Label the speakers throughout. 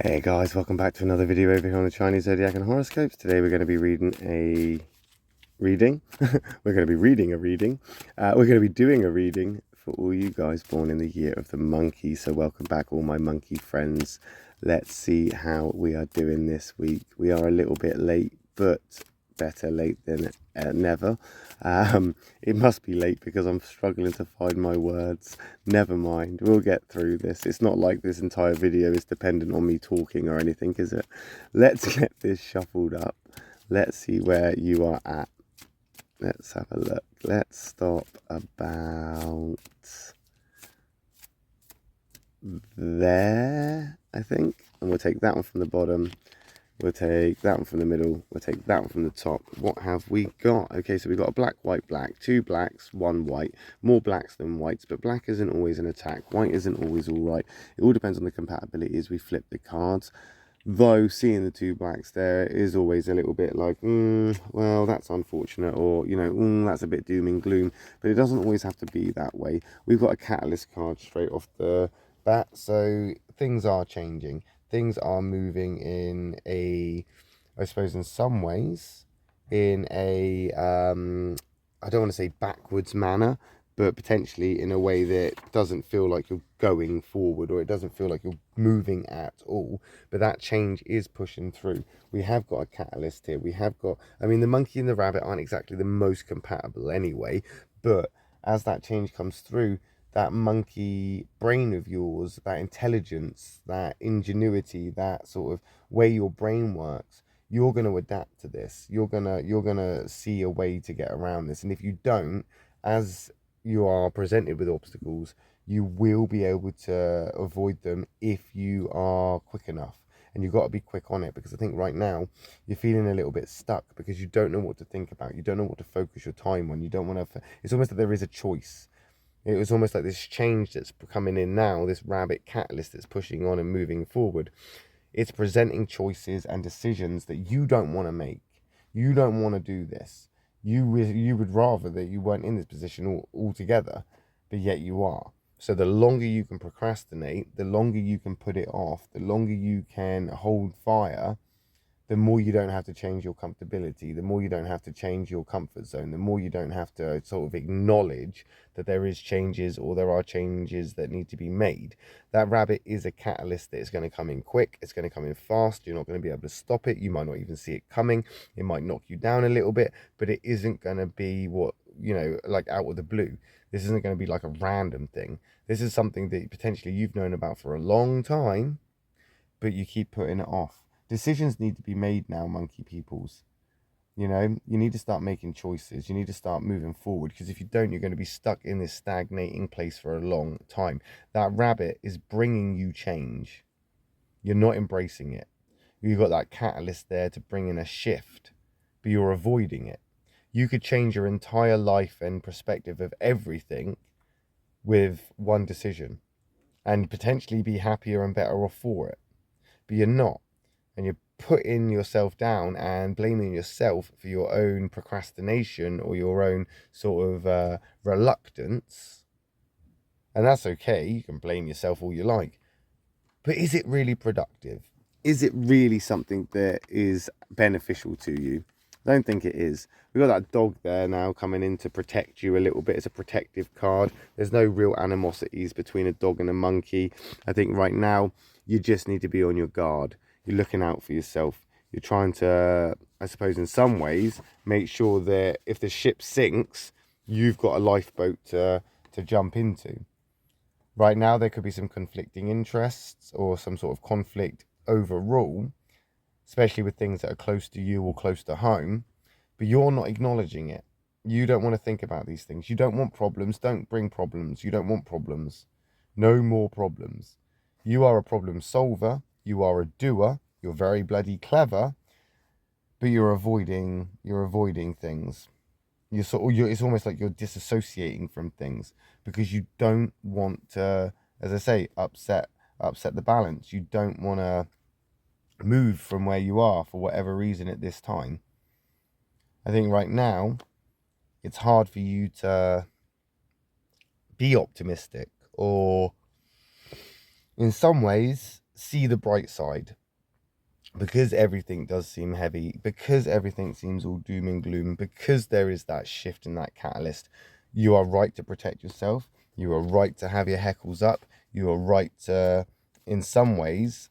Speaker 1: Hey guys, welcome back to another video over here on the Chinese Zodiac and Horoscopes. Today we're going to be reading a reading. We're going to be reading a reading. We're going to be doing a reading for all you guys born in the year of the monkey. So welcome back all my monkey friends. Let's see how we are doing this week. We are a little bit late, but better late than never. It must be late because I'm struggling to find my words. Never mind, we'll get through this. It's not like this entire video is dependent on me talking or anything, is it? Let's get this shuffled up. Let's see where you are at. Let's have a look. Let's stop about there, I think. And we'll take that one from the bottom. We'll take that one from the middle. We'll take that one from the top. What have we got? Okay, so we've got a black, white, black. Two blacks, one white. More blacks than whites, but black isn't always an attack. White isn't always all right. It all depends on the compatibility as we flip the cards. Though seeing the two blacks there is always a little bit like, well, that's unfortunate, or, you know, that's a bit doom and gloom. But it doesn't always have to be that way. We've got a catalyst card straight off the bat, so things are changing. Things are moving in a, I suppose in some ways, in a, I don't want to say backwards manner, but potentially in a way that doesn't feel like you're going forward, or it doesn't feel like you're moving at all. But that change is pushing through. We have got a catalyst here. We have got, I mean, the monkey and the rabbit aren't exactly the most compatible anyway, but as that change comes through, that monkey brain of yours, that intelligence, that ingenuity, that sort of way your brain works, you're going to adapt to this. You're gonna see a way to get around this. And if you don't, as you are presented with obstacles, you will be able to avoid them if you are quick enough. And you've got to be quick on it, because I think right now you're feeling a little bit stuck because you don't know what to think about. You don't know what to focus your time on. You don't want to, it's almost like there is a choice. It was almost like this change that's coming in now, this rabbit catalyst that's pushing on and moving forward. It's presenting choices and decisions that you don't want to make. You don't want to do this. You would rather that you weren't in this position altogether, but yet you are. So the longer you can procrastinate, the longer you can put it off, the longer you can hold fire, the more you don't have to change your comfortability, the more you don't have to change your comfort zone, the more you don't have to sort of acknowledge that there is changes, or there are changes that need to be made. That rabbit is a catalyst that is going to come in quick. It's going to come in fast. You're not going to be able to stop it. You might not even see it coming. It might knock you down a little bit, but it isn't going to be what, you know, like out of the blue. This isn't going to be like a random thing. This is something that potentially you've known about for a long time, but you keep putting it off. Decisions need to be made now, monkey peoples. You know, you need to start making choices. You need to start moving forward, because if you don't, you're going to be stuck in this stagnating place for a long time. That rabbit is bringing you change. You're not embracing it. You've got that catalyst there to bring in a shift, but you're avoiding it. You could change your entire life and perspective of everything with one decision, and potentially be happier and better off for it. But you're not. And you're putting yourself down and blaming yourself for your own procrastination or your own sort of reluctance. And that's okay. You can blame yourself all you like. But is it really productive? Is it really something that is beneficial to you? I don't think it is. We've got that dog there now coming in to protect you a little bit. It's a protective card. There's no real animosities between a dog and a monkey. I think right now you just need to be on your guard. You're looking out for yourself. You're trying to, I suppose in some ways, make sure that if the ship sinks, you've got a lifeboat to jump into. Right now, there could be some conflicting interests or some sort of conflict overall, especially with things that are close to you or close to home, but you're not acknowledging it. You don't want to think about these things. You don't want problems. Don't bring problems. You don't want problems. No more problems. You are a problem solver. You are a doer. You're very bloody clever, but you're avoiding things. It's almost like you're disassociating from things because you don't want to, as I say, upset the balance. You don't want to move from where you are for whatever reason at this time. I think right now it's hard for you to be optimistic, or in some ways see the bright side. Because everything does seem heavy, because everything seems all doom and gloom, because there is that shift in that catalyst, you are right to protect yourself. You are right to have your heckles up. You are right to, in some ways,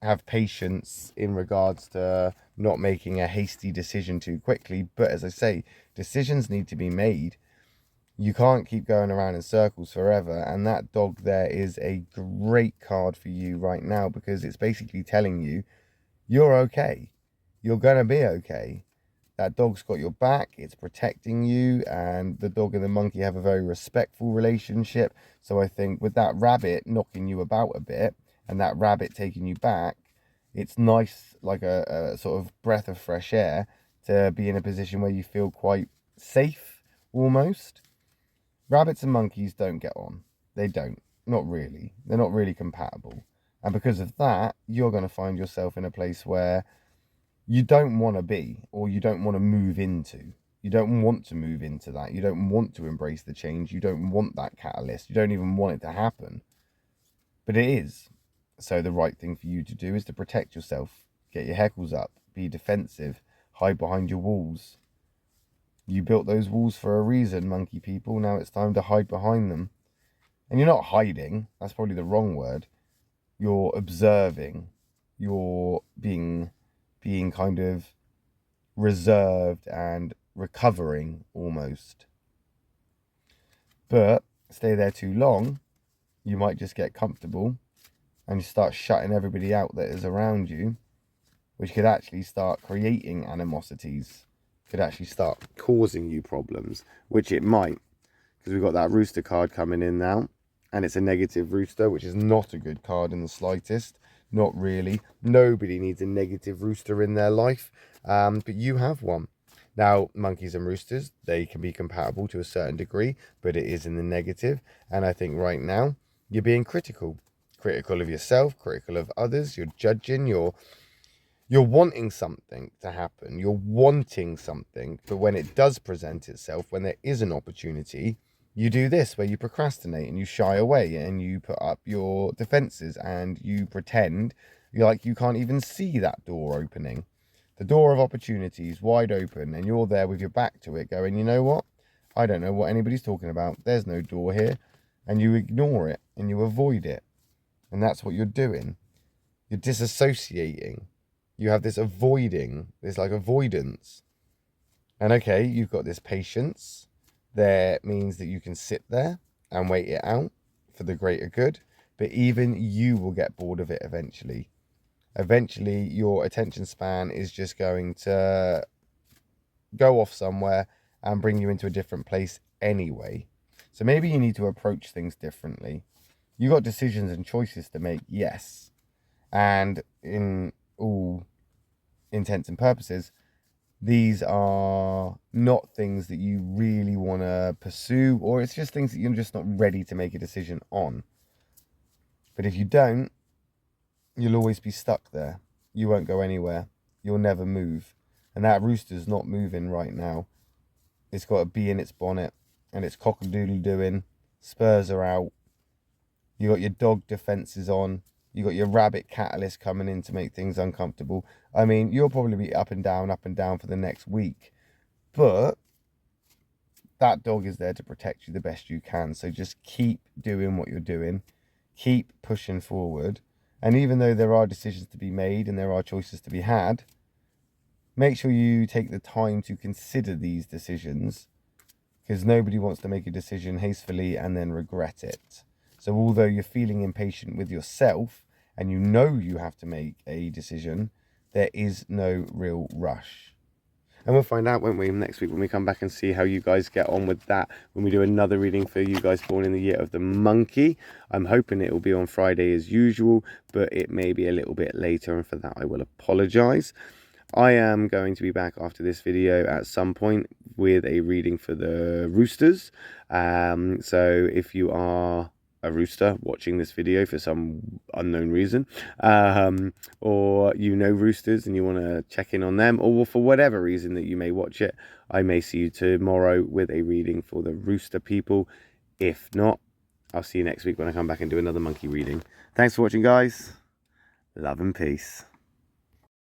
Speaker 1: have patience in regards to not making a hasty decision too quickly. But as I say, decisions need to be made. You can't keep going around in circles forever. And that dog there is a great card for you right now, because it's basically telling you you're okay. You're going to be okay. That dog's got your back. It's protecting you. And the dog and the monkey have a very respectful relationship. So I think with that rabbit knocking you about a bit and that rabbit taking you back, it's nice, like a sort of breath of fresh air, to be in a position where you feel quite safe, almost. Rabbits and monkeys don't get on. They don't. Not really. They're not really compatible. And because of that, you're going to find yourself in a place where you don't want to be, or you don't want to move into. You don't want to move into that. You don't want to embrace the change. You don't want that catalyst. You don't even want it to happen. But it is. So the right thing for you to do is to protect yourself. Get your heckles up. Be defensive. Hide behind your walls. You built those walls for a reason, monkey people. Now it's time to hide behind them. And you're not hiding. That's probably the wrong word. You're observing. You're being kind of reserved and recovering almost. But stay there too long, you might just get comfortable and you start shutting everybody out that is around you, which could actually start creating animosities, could actually start causing you problems, which it might, because we've got that rooster card coming in now, and it's a negative rooster, which is not a good card in the slightest. Not really. Nobody needs a negative rooster in their life, but you have one. Now, monkeys and roosters, they can be compatible to a certain degree, but it is in the negative. And I think right now, you're being critical. Critical of yourself, critical of others. You're judging, you're wanting something to happen. You're wanting something, but when it does present itself, when there is an opportunity, you do this, where you procrastinate and you shy away and you put up your defenses and you pretend like you can't even see that door opening. The door of opportunity is wide open and you're there with your back to it going, you know what? I don't know what anybody's talking about. There's no door here. And you ignore it and you avoid it. And that's what you're doing. You're disassociating. You have this avoiding, this like avoidance. And okay, you've got this patience. There means that you can sit there and wait it out for the greater good, but even you will get bored of it eventually. Eventually, your attention span is just going to go off somewhere and bring you into a different place anyway. So maybe you need to approach things differently. You got decisions and choices to make, yes. And in all intents and purposes, these are not things that you really want to pursue, or it's just things that you're just not ready to make a decision on. But if you don't, you'll always be stuck there. You won't go anywhere. You'll never move. And that rooster's not moving right now. It's got a bee in its bonnet and it's cock-a-doodle doing. Spurs are out. You got your dog defenses on. You got your rabbit catalyst coming in to make things uncomfortable. I mean, you'll probably be up and down for the next week. But that dog is there to protect you the best you can. So just keep doing what you're doing. Keep pushing forward. And even though there are decisions to be made and there are choices to be had, make sure you take the time to consider these decisions, because nobody wants to make a decision hastily and then regret it. So although you're feeling impatient with yourself and you know you have to make a decision, there is no real rush. And we'll find out, won't we, next week when we come back and see how you guys get on with that, when we do another reading for you guys born in the year of the monkey. I'm hoping it will be on Friday as usual, but it may be a little bit later, and for that I will apologise. I am going to be back after this video at some point with a reading for the roosters. So if you are a rooster watching this video for some unknown reason, or you know roosters and you want to check in on them, or for whatever reason that you may watch it, I may see you tomorrow with a reading for the rooster people. If not, I'll see you next week when I come back and do another monkey reading. Thanks for watching, guys. Love and peace.